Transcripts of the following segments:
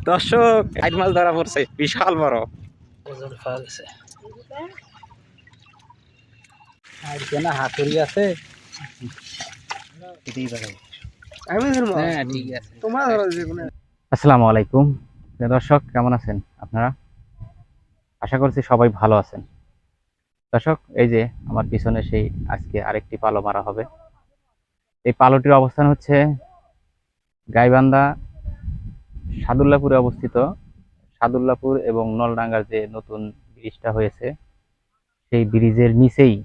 দর্শক আইড মাছ ধরা পড়ছে বিশাল বড় ওজন পাওয়া গেছে। আর কেন হাতুড়ি আছে? আসসালামু আলাইকুম দর্শক, কেমন আছেন আপনারা? আশা করছি সবাই ভালো আছেন। দর্শক, এই যে আমার পিছনে সেই আজকে আরেকটি পালো মারা হবে। এই পালোটির অবস্থান হচ্ছে গাইবান্ধা সাদুল্লাপুরে অবস্থিত। সাদুল্লাপুর এবং নলডাঙ্গার যে নতুন ব্রিজটা হয়েছে সেই ব্রিজের নিচেই।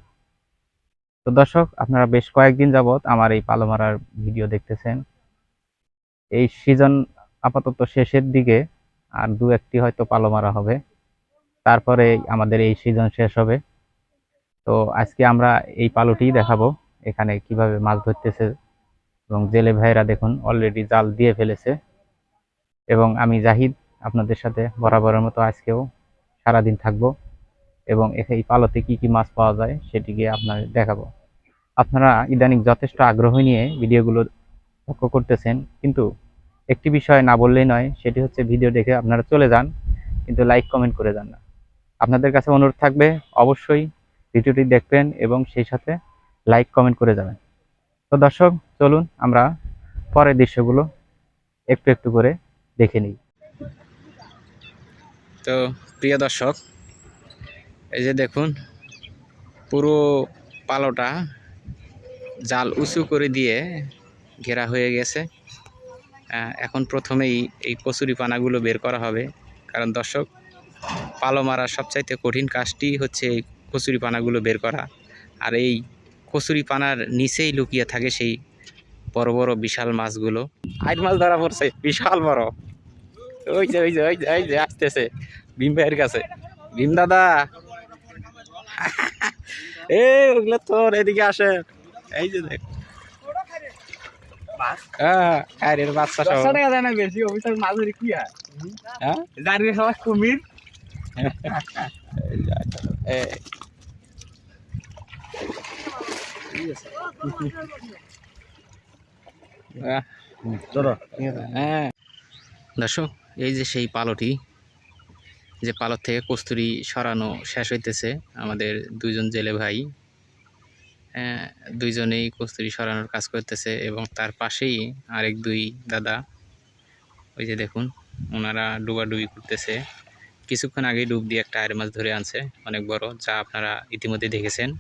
তো দর্শক, আপনারা বেশ কয়েকদিন যাবত আমার এই পালো মারার ভিডিও দেখতেছেন। এই সিজন আপাতত শেষের দিকে, আর দু একটি হয়তো পালো মারা হবে, তারপরে আমাদের এই সিজন শেষ হবে। তো আজকে আমরা এই পালোটিই দেখাবো এখানে কিভাবে মাছ ধরতেছে, এবং জেলে ভাইরা দেখুন অলরেডি জাল দিয়ে ফেলেছে। এবং আমি জাহিদ আপনাদের সাথে বরাবরের মতো আজকেও সারাদিন থাকবো, এবং এই পালোতে কি কি মাছ পাওয়া যায় সেটিকে আপনাদের দেখাবো। আপনারা ইদানিং যথেষ্ট আগ্রহ নিয়ে ভিডিওগুলো লক্ষ্য করতেছেন, কিন্তু একটি বিষয় না বললেই নয়, সেটি হচ্ছে ভিডিও দেখে আপনারা চলে যান, কিন্তু লাইক কমেন্ট করে যান না। আপনাদের কাছে অনুরোধ থাকবে অবশ্যই ভিডিওটি দেখবেন এবং সেই সাথে লাইক কমেন্ট করে যাবেন। তো দর্শক, চলুন আমরা পরের দৃশ্যগুলো একটু একটু করে দেখে নিই। তো প্রিয় দর্শক, এই যে দেখুন পুরো পালোটা জাল উঁচু করে দিয়ে ঘেরা হয়ে গেছে। এখন প্রথমেই এই কচুরি পানাগুলো বের করা হবে, কারণ দর্শক, পালো মারার সবচাইতে কঠিন কাজটি হচ্ছে এই কচুরি পানাগুলো বের করা। আর এই কচুরি পানার নিচেই লুকিয়ে থাকে সেই বড় বড় বিশাল মাছগুলো। আইড মাছ ধরা পড়ছে বিশাল বড়। ওই যে ওই যে ওই যে ওই যে আসতেছে ভীম ভাইয়ের কাছে। ভীম দাদা, ওগুলো তোর এদিকে আসে। এই যে দেখ, বাচ্চা কুমির। দর্শক, এই যে সেই পালোটি, যে পালক থেকে কস্তুরি সরানো শেষ হইতেছে। আমাদের দুইজন জেলে ভাই দুইজনেই কস্তুরি সরানোর কাজ করতেছে, এবং তার পাশেই আরেক দুই দাদা, ওই যে দেখুন ওনারা ডুবাডুবি করতেছে। কিছুক্ষণ আগে ডুব দিয়ে একটা আয়ের মাছ ধরে আনছে, অনেক বড়, যা আপনারা ইতিমধ্যে দেখেছেন।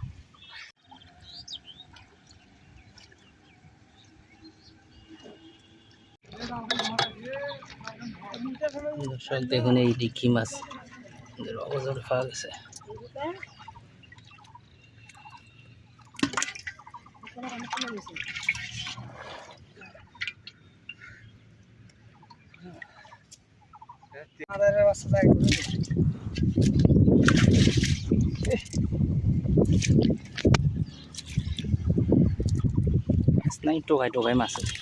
দর্শক দেখুন, এই ডিকি মাছ ওজন পাওয়া গেছে। নাই টোকাই টোকাই মাছ আছে।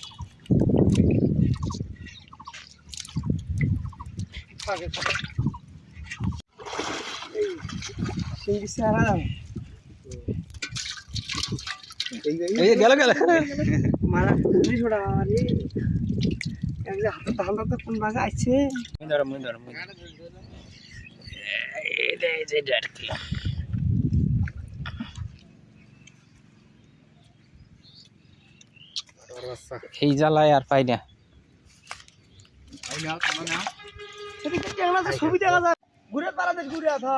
গেল গেল আছে। এই জ্বালায় আর পাই না। ছবি দেখা যায় ঘুরে পাড়াতে ঘুরে আথা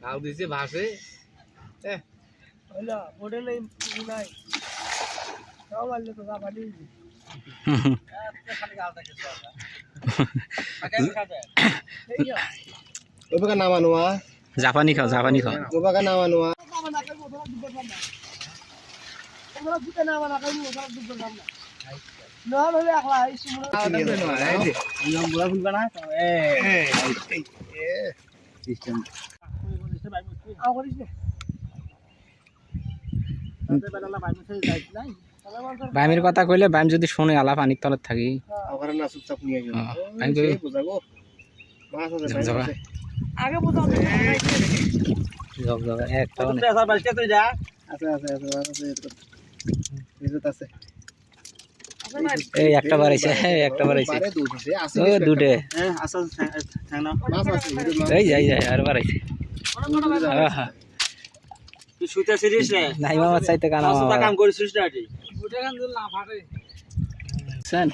নাও দিছে ভাসে হইলো মোড়ে নাই নাই তাও মারলে তো গাবালি জাপানি খাও, জাপানি খাও। বাইমের কথা কইলে বাইম যদি শুনে আলাপ আনিক তলত থাকি এই একটা বার আইছে, একটা বার আইছে। ও দুটে এই যাই যাই আর বার আইছে। আহা তুই শুতে সিরিস রে নাই মামা চাইতে কানা মামা কাম করিস না এটি শুন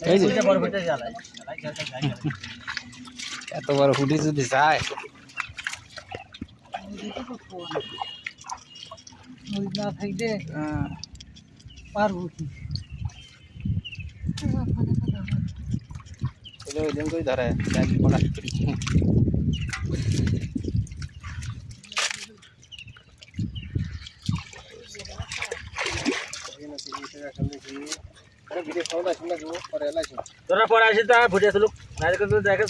এই যে এত বড় ফুটি যদি যায় না থাকলে পারবো কি ওই দিন কই ধরে যাই পড়া করি তোরা পরে আসি তা ফুটে আসলুক নাইলে কিন্তু দেখে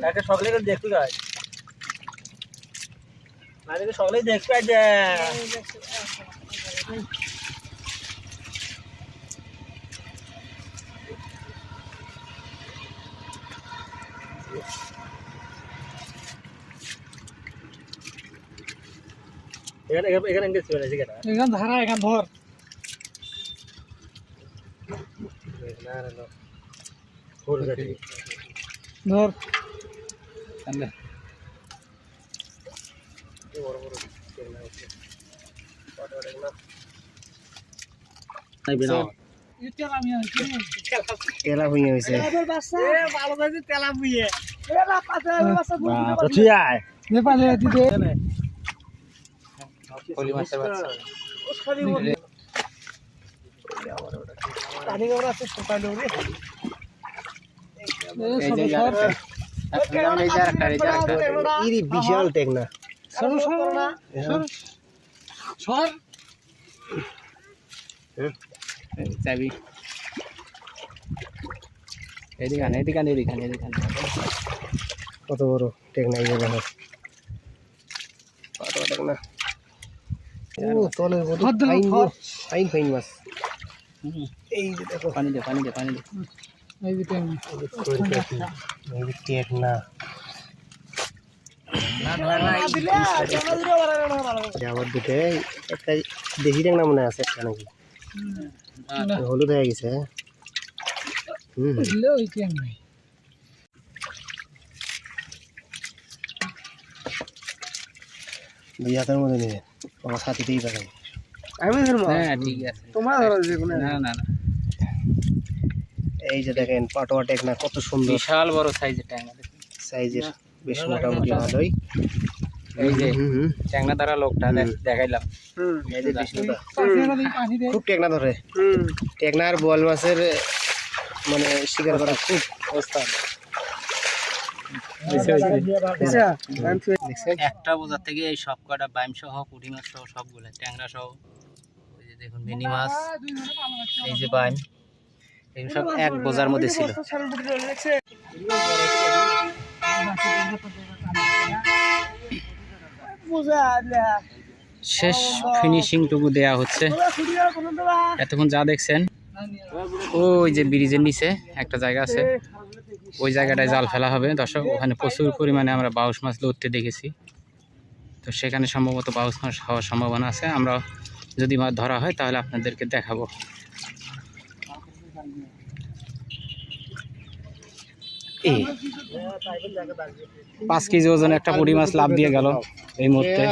তাকে সকলে কিন্তু দেখতে গায় নাইলে সকলেই দেখতে পাই যে এখানে এখানে চলে আসি কেন এখান ধারা এখান ধর ধর তেলা হয়ে গেছে পলি মাছের বাচ্চা বিশাল টেকনা চাবি এদিকে কত বড় টেকনা কত টেকনা ও তলের মধ্যে ফাইন ফাইন মাছ এই যে দেখো পানি দে এই যে টেকনা আবার দুটো একটা দেশি টেকনা মনে আছে একটা নাকি হলুদ হয়ে গেছে দুই হাতের মধ্যে নিয়ে আমার সাথীতেই পারে আমি ধরবো হ্যাঁ ঠিক আছে তোমার ধরো যে কোনো না না না এই যে দেখেন পাটোয়া টেকনা কত সুন্দর বিশাল বড় সাইজের টেকনা সাইজের বেশ মোটামুটি ভালোই এই যে টেকনা দ্বারা লোকটা দেখাইলাম এই যে বিষ্ণুদা খুব টেকনা ধরে টেকনা আর বোয়াল মাছের মানে শিকার করা খুব ওস্তাদ একটা বোঝার থেকে এই সব কটা বাইম সহ পুঁটি মাছ সহ সবগুলো ট্যাংরা সহ ওই যে দেখুন মিনি মাছ এই যে বাইম এই সব এক বোঝার মধ্যে ছিল শেষ ফিনিশিং টুকু দেয়া হচ্ছে এতক্ষণ যা দেখছেন ওই যে ব্রিজের নিচে একটা জায়গা আছে ওই জায়গাটায় জাল ফেলা হবে দর্শক ওখানে প্রচুর পরিমাণে আমরা বাউস মাছ ধরতে দেখেছি তো সেখানে সম্ভবত বাউস মাছ হওয়ার সম্ভাবনা আছে আমরা যদি মাছ ধরা হয় তাহলে আপনাদেরকে দেখাবো এই 5 কেজি ওজনের একটা পুঁটি মাছ লাভ দিয়ে গেল এই মুহূর্তে।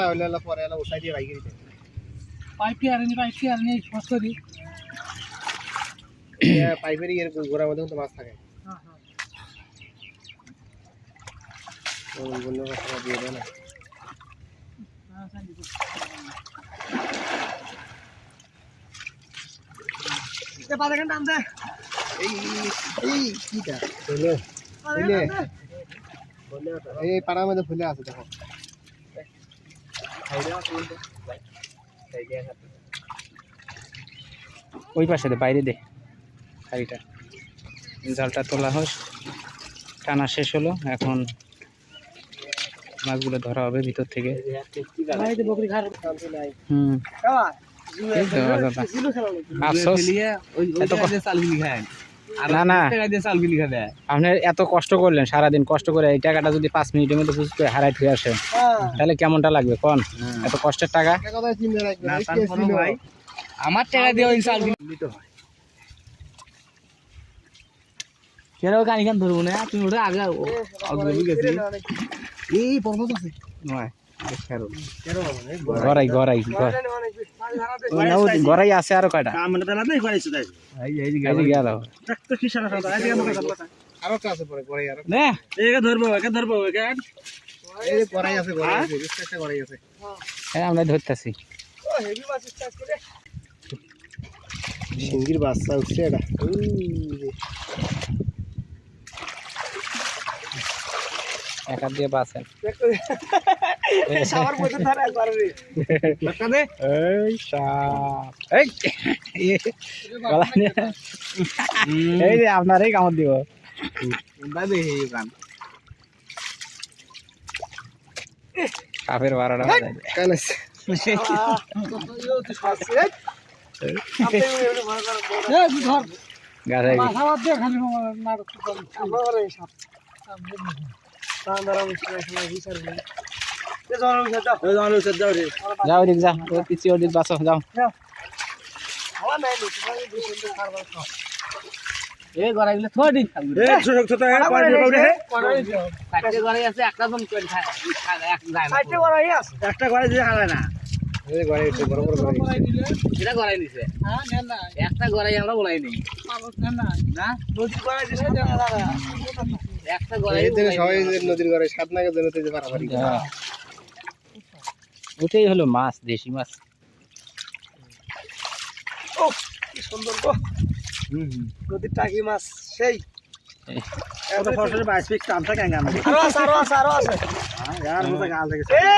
পাইপের ইয়ের গোড়ার মধ্যে তো মাছ থাকে। বন্য কথা দিয়ে দেয় না। এই পাড়ার মধ্যে ফুলে আছে দেখো। ওই পাশে দে, বাইরে দে শাড়িটা। জালটা তোলা হোক, টানা শেষ হলো, এখন মাছগুলো ধরা হবে ভিতর থেকে। হুম আফসোস না না, আপনি এত কষ্ট করলেন, সারাদিন কষ্ট করে এই টাকাটা যদি 5 মিনিটের মধ্যে বুঝতে হারাই ফিরে আসেন তাহলে কেমনটা লাগবে কোন? এত কষ্টের টাকা। আমার টাকা দিয়ে ওই চাল দিতে হয়। সেটাও কানি কান ধরবো না, তুমি ওটা আগে অগ্রবী গেছি। এই পর্বত আছে নয় গড়াই গড়াই গড়াই আছে আরো কয়টা গেল। আরো তো আছে পরে গড়াই আরো। না একে ধরবো এই যে গড়াই আছে, গড়াই আছে, একটা গড়াই আছে। হ্যাঁ আমরা ধরতেছি। সিঙ্গির বাচ্চা উঠছে এটা। এক হাত দিয়ে বাঁচেন। এই যে আপনারই কামড় দিব। কাপের 12টা যাও দিক যা, ও পিছি ওদিক বাঁচো যাও। এই গড়াইগুলো থোড় দিন থাকবে। এই ছোট ছোট গড়াই আছে, একটা জন করে খায়, এক যায় না। একটা গড়াই দিয়ে খায় না। এই গড়াই একটু বড় বড় গড়াই এটা গড়াই নিছে। হ্যাঁ নেন না, একটা গড়াই আমরা বলাই নেই না না, নদীর গড়াই দিছে একটা গড়াই। এই থেকে সবাই নদীর গড়াই সাত নাগের জন্য তো পারাপারি। ওটাই হলো মাছ, দেশি মাছ। ও কি সুন্দর গো। নদীর টাকি মাছ সেই এত ফসলের 22 ফিট কামটা কেন গান আরো আছে আরো আছে। হ্যাঁ यार মুতে গাল থেকে এ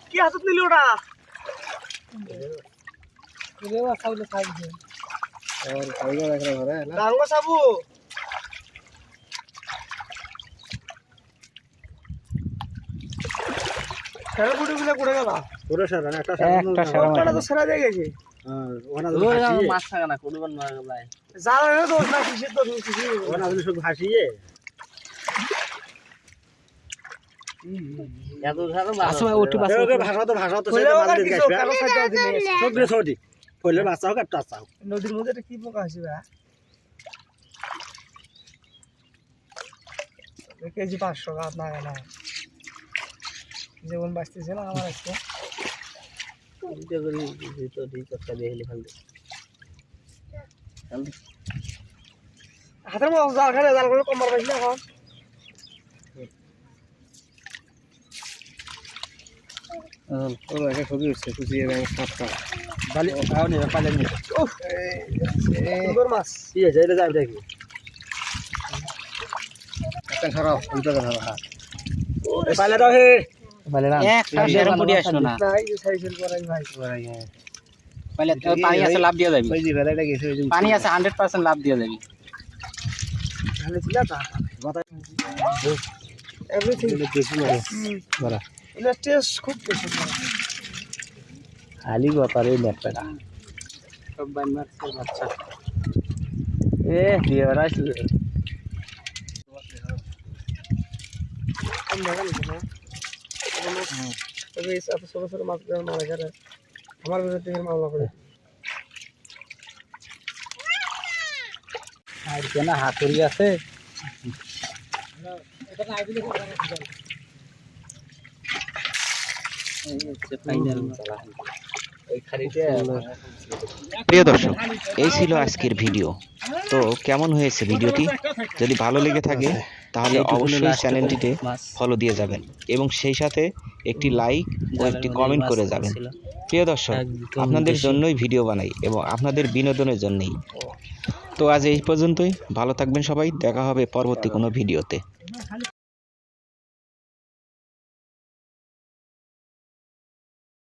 কি হাতত নিলি ওটা? রেওয়া সাউলে খাইছে আর খাইগা দেখরা ঘরে না ডাঙ্গো সাবু। সারা বুড়িগুলো পড়ে গেল। পুরো সারা একটা সারা তো সারা দিয়ে গেছে। হ্যাঁ ওনা মাছ থাকা না কোন না ভাই জালে দোষ না কিসের তো কিছু ওনা যদি সব ভাসিয়ে এত সারা আসো ওটি বাঁচো। ভাষা তো সেটা মাঝে দিকে আসবে সব দিয়ে সদি ফলে বাচ্চা হোক একটা বাচ্চা হোক। নদীর মধ্যে এটা কি পোকা আছে ভাই? কেজি 500 গাছ না না যেমন বাঁচতেছে না আমার আজকে। এটা করি তো ঠিক একটা দেখলে ফেল দে হাতের মধ্যে জাল খালে জাল করে কমার পাইছি না এখন। ও একটা ছবি উঠছে কুচিয়ে ব্যাংক সাতটা বালি আও নে পালে নে ওহ সুন্দর মাছ। কি আছে এটা যাবে দেখি একটা সরাও উল্টো ধরো। হ্যাঁ পালে দাও হে বলে না একটা সেরকম পুঁটি আসলো না। না এই যে সাইজের করাই ভাই করাই। হ্যাঁ বলে পানি আছে লাভ দিয়ে যাবি। ওই যে ভেলাটা গেছে ওই যে পানি আছে 100% লাভ দিয়ে যাবি। ঢালে ছিল তা এভরিথিং বেশি মারে বড় এটা টেস্ট খুব বেশি। খালি ব্যাপারে নেটটা সব বান মারছে বাচ্চা। এ দিয়ে রাখি কম দেখা নিছে না তবে এই এত ছোট ছোট মাছ মারা গেলে আমার বিরুদ্ধে মামলা করে। আর কেন হাতুড়ি আছে প্রিয় দর্শক, এই ছিল আজকের ভিডিও। তো কেমন হয়েছে ভিডিওটি? যদি ভালো লেগে থাকে তাহলে অবশ্যই চ্যানেলটিতে ফলো দিয়ে যাবেন এবং সেই সাথে একটি লাইক ও একটি কমেন্ট করে যাবেন। প্রিয় দর্শক, আপনাদের জন্যই ভিডিও বানাই এবং আপনাদের বিনোদনের জন্যই। তো আজ এই পর্যন্তই। ভালো থাকবেন সবাই, দেখা হবে পরবর্তী কোনো ভিডিওতে।